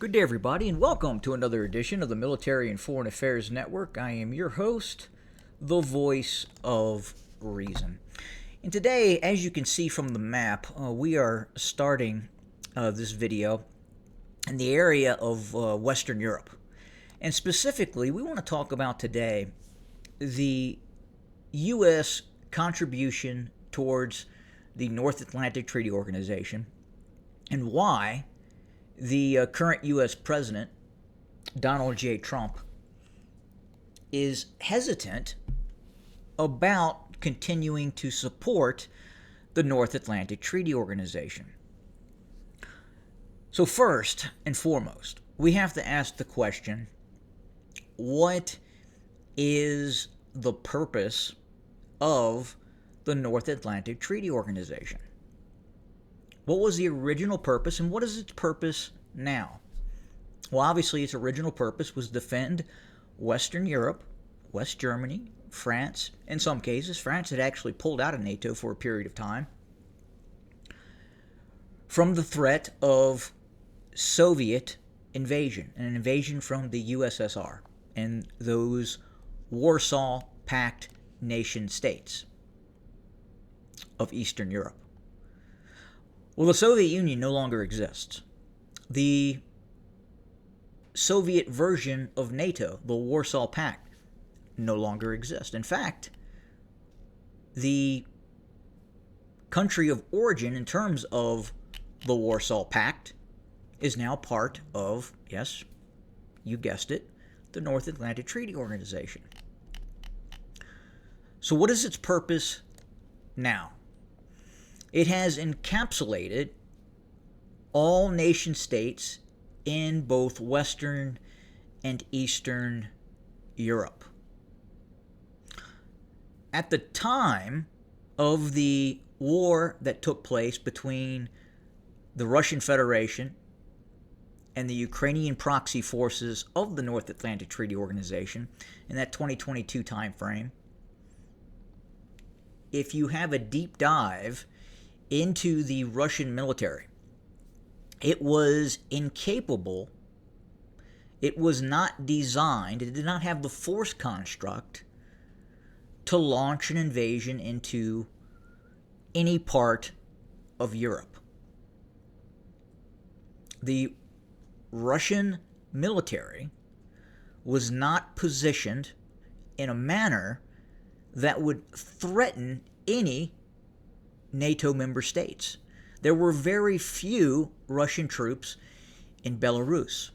Good day, everybody, and welcome to another edition of the Military and Foreign Affairs Network. I am your host, the voice of reason. And today, as you can see from the map, we are starting this video in the area of Western Europe. And specifically, we want to talk about today the U.S. contribution towards the North Atlantic Treaty Organization and why the current U.S. President, Donald J. Trump, is hesitant about continuing to support the North Atlantic Treaty Organization. So first and foremost, we have to ask the question, what is the purpose of the North Atlantic Treaty Organization? What was the original purpose, and what is its purpose now? Well, obviously, its original purpose was defend Western Europe, West Germany, France. In some cases, France had actually pulled out of NATO for a period of time from the threat of Soviet invasion, an invasion from the USSR and those Warsaw Pact nation states of Eastern Europe. Well, the Soviet Union no longer exists. The Soviet version of NATO, the Warsaw Pact, no longer exists. In fact, the country of origin in terms of the Warsaw Pact is now part of, yes, you guessed it, the North Atlantic Treaty Organization. So what is its purpose now? It has encapsulated all nation states in both Western and Eastern Europe. At the time of the war that took place between the Russian Federation and the Ukrainian proxy forces of the North Atlantic Treaty Organization in that 2022 timeframe, if you have a deep dive into the Russian military, it was incapable, it was not designed, it did not have the force construct to launch an invasion into any part of Europe. The Russian military was not positioned in a manner that would threaten any NATO member states. There were very few Russian troops in Belarus.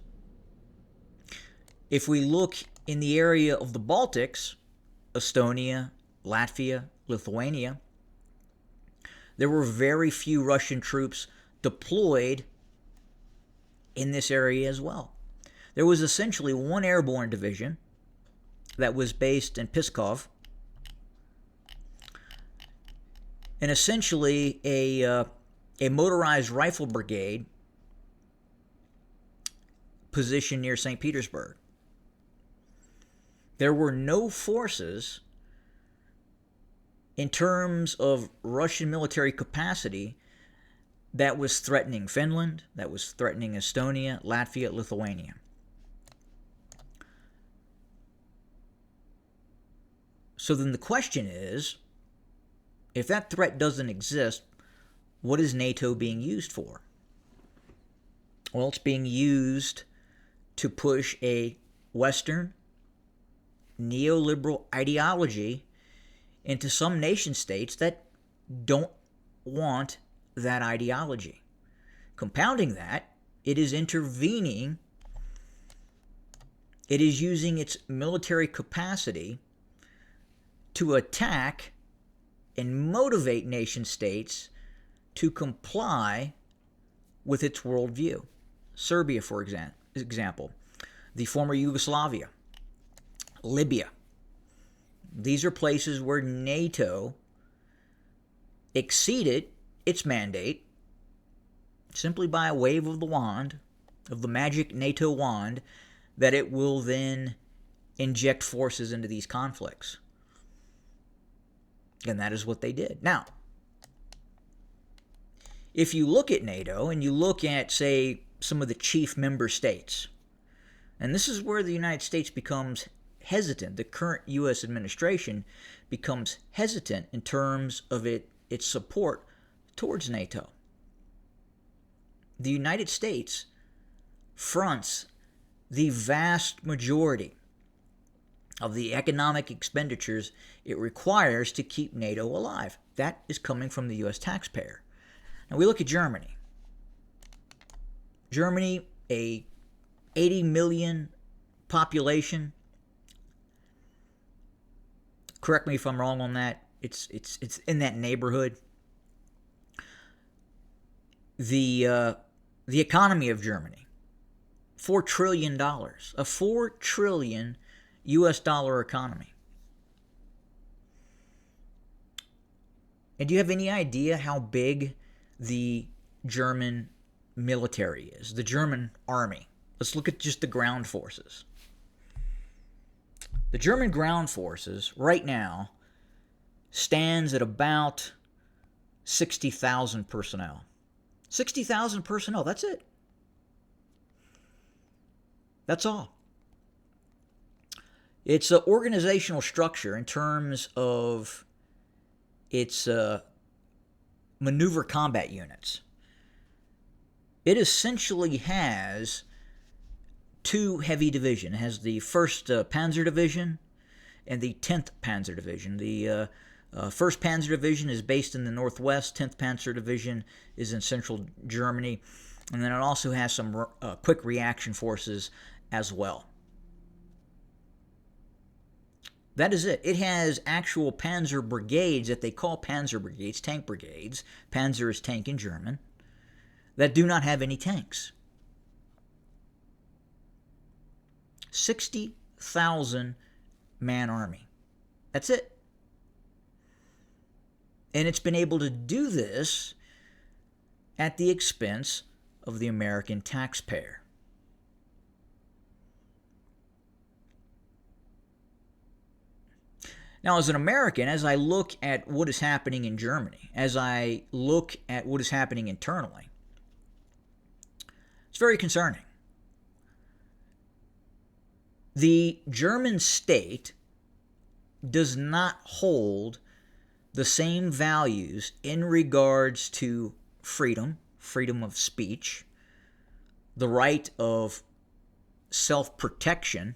If we look in the area of the Baltics, Estonia, Latvia, Lithuania, there were very few Russian troops deployed in this area as well. There was essentially one airborne division that was based in Pskov, and essentially a motorized rifle brigade positioned near St. Petersburg. There were no forces in terms of Russian military capacity that was threatening Finland, that was threatening Estonia, Latvia, Lithuania. So then the question is, if that threat doesn't exist, what is NATO being used for? Well, it's being used to push a Western neoliberal ideology into some nation states that don't want that ideology. Compounding that, it is intervening, it is using its military capacity to attack and motivate nation states to comply with its worldview. Serbia, for example, the former Yugoslavia, Libya. These are places where NATO exceeded its mandate simply by a wave of the wand, of the magic NATO wand, that it will then inject forces into these conflicts. And that is what they did. Now, if you look at NATO and you look at, say, some of the chief member states. And this is where the United States becomes hesitant. The current U.S. administration becomes hesitant in terms of its support towards NATO. The United States fronts the vast majority of the economic expenditures it requires to keep NATO alive. That is coming from the U.S. taxpayer. Now we look at Germany. Germany, a 80 million population. Correct me if I'm wrong on that. It's in that neighborhood. The economy of Germany, $4 trillion, a $4 trillion U.S. dollar economy. And do you have any idea how big the German military is, the German army? Let's look at just the ground forces. The German ground forces right now stands at about 60,000 personnel. 60,000 personnel, that's it. That's all. Its organizational structure in terms of its maneuver combat units. It essentially has two heavy divisions. It has the 1st Panzer Division and the 10th Panzer Division. The 1st Panzer Division is based in the northwest. 10th Panzer Division is in central Germany. And then it also has some quick reaction forces as well. That is it. It has actual panzer brigades that they call panzer brigades, tank brigades. Panzer is tank in German, that do not have any tanks. 60,000 man army. That's it. And it's been able to do this at the expense of the American taxpayer. Now, as an American, as I look at what is happening in Germany, as I look at what is happening internally, it's very concerning. The German state does not hold the same values in regards to freedom, freedom of speech, the right of self-protection,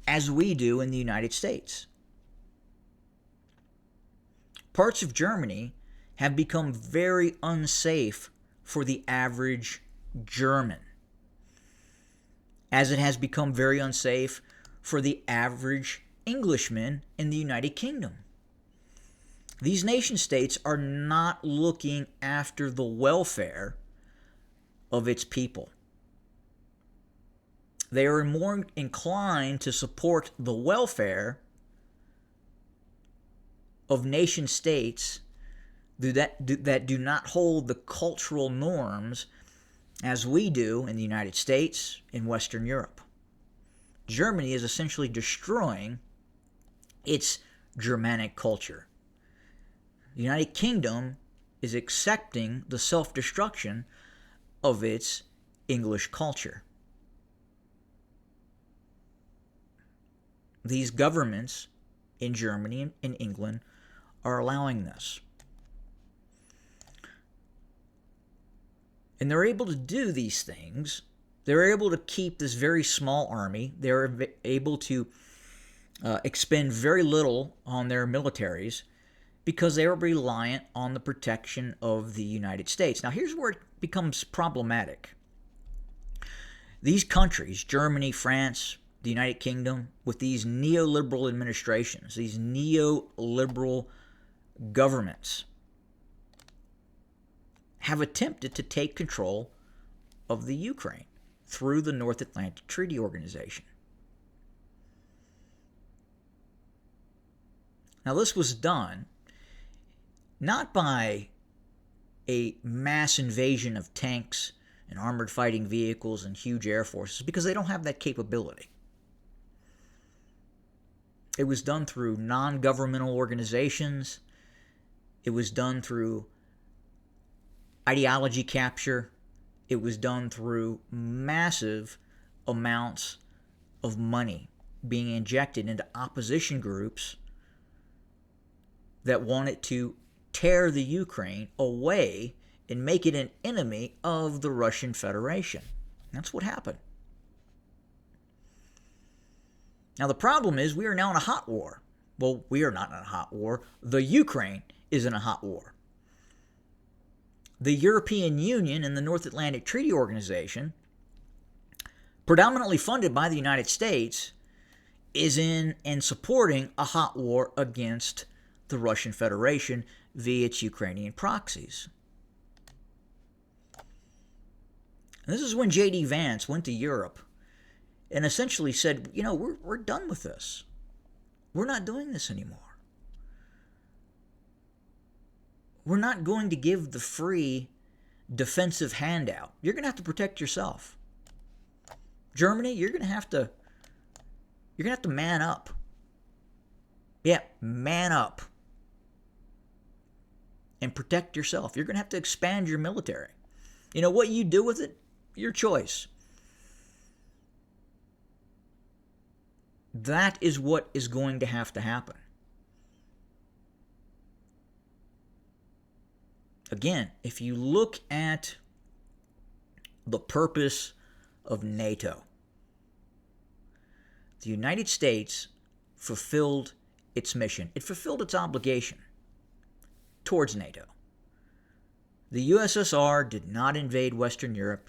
as we do in the United States. Parts of Germany have become very unsafe for the average German, as it has become very unsafe for the average Englishman in the United Kingdom. These nation states are not looking after the welfare of its people. They are more inclined to support the welfare of nation states that do not hold the cultural norms as we do in the United States, in Western Europe. Germany is essentially destroying its Germanic culture. The United Kingdom is accepting the self-destruction of its English culture. These governments in Germany and in England are allowing this. And they're able to do these things. They're able to keep this very small army. They're able to expend very little on their militaries because they are reliant on the protection of the United States. Now, here's where it becomes problematic. These countries, Germany, France, the United Kingdom, with these neoliberal administrations, these neoliberal governments, have attempted to take control of the Ukraine through the North Atlantic Treaty Organization. Now, this was done not by a mass invasion of tanks and armored fighting vehicles and huge air forces, because they don't have that capability. It was done through non-governmental organizations. It was done through ideology capture. it was done through massive amounts of money being injected into opposition groups that wanted to tear the Ukraine away and make it an enemy of the Russian Federation. That's what happened. Now the problem is we are now in a hot war. Well, we are not in a hot war. The Ukraine is in a hot war. The European Union and the North Atlantic Treaty Organization, predominantly funded by the United States, is in and supporting a hot war against the Russian Federation via its Ukrainian proxies. And this is when J.D. Vance went to Europe and essentially said, we're done with this. We're not doing this anymore. We're not going to give the free defensive handout. You're going to have to protect yourself. Germany, you're going to have to man up. Yeah, man up. And protect yourself. You're going to have to expand your military. What you do with it, your choice. That is what is going to have to happen. Again, if you look at the purpose of NATO, the United States fulfilled its mission. It fulfilled its obligation towards NATO. The USSR did not invade Western Europe.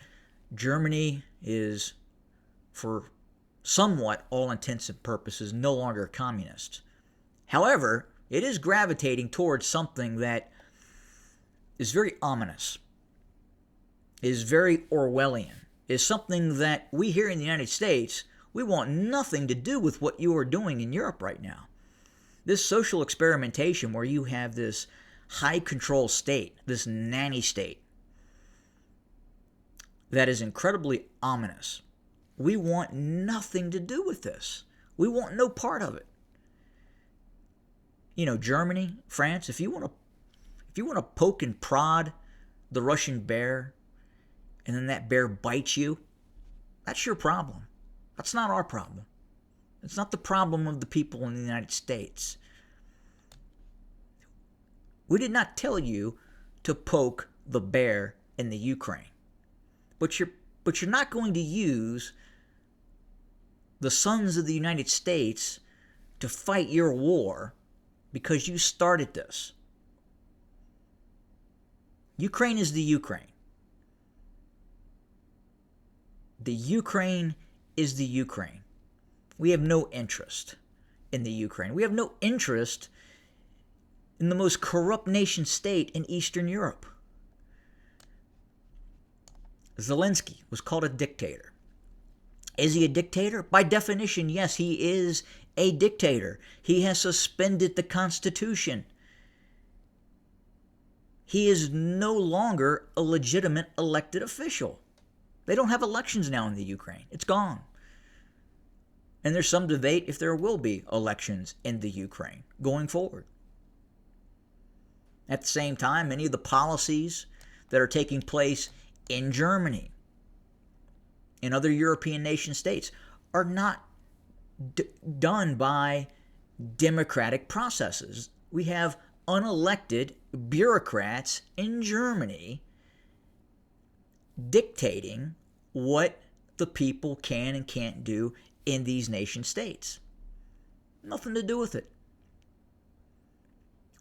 Germany is, for somewhat all intents and purposes, no longer communist. However, it is gravitating towards something that is very ominous, is very Orwellian, is something that we here in the United States, we want nothing to do with what you are doing in Europe right now. This social experimentation where you have this high control state, this nanny state, that is incredibly ominous. We want nothing to do with this. We want no part of it. Germany, France, if you want to poke and prod the Russian bear and then that bear bites you, that's your problem. That's not our problem. It's not the problem of the people in the United States. We did not tell you to poke the bear in the Ukraine. But you're not going to use the sons of the United States to fight your war because you started this. Ukraine is the Ukraine. The Ukraine is the Ukraine. We have no interest in the Ukraine. We have no interest in the most corrupt nation state in Eastern Europe. Zelensky was called a dictator. Is he a dictator? By definition, yes, he is a dictator. He has suspended the Constitution. He is no longer a legitimate elected official. They don't have elections now in the Ukraine. It's gone. And there's some debate if there will be elections in the Ukraine going forward. At the same time, many of the policies that are taking place in Germany, in other European nation states, are not done by democratic processes. We have unelected bureaucrats in Germany dictating what the people can and can't do in these nation states. Nothing to do with it.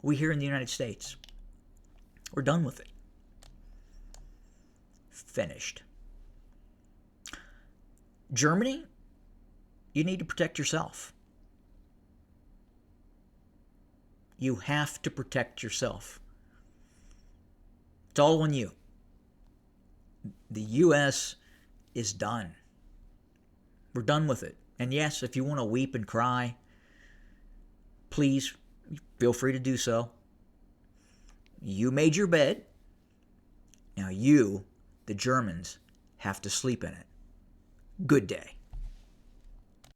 We here in the United States, we're done with it. Finished. Germany, you need to protect yourself. You have to protect yourself. It's all on you. The U.S. is done. We're done with it. And yes, if you want to weep and cry, please feel free to do so. You made your bed. Now you, the Germans, have to sleep in it. Good day.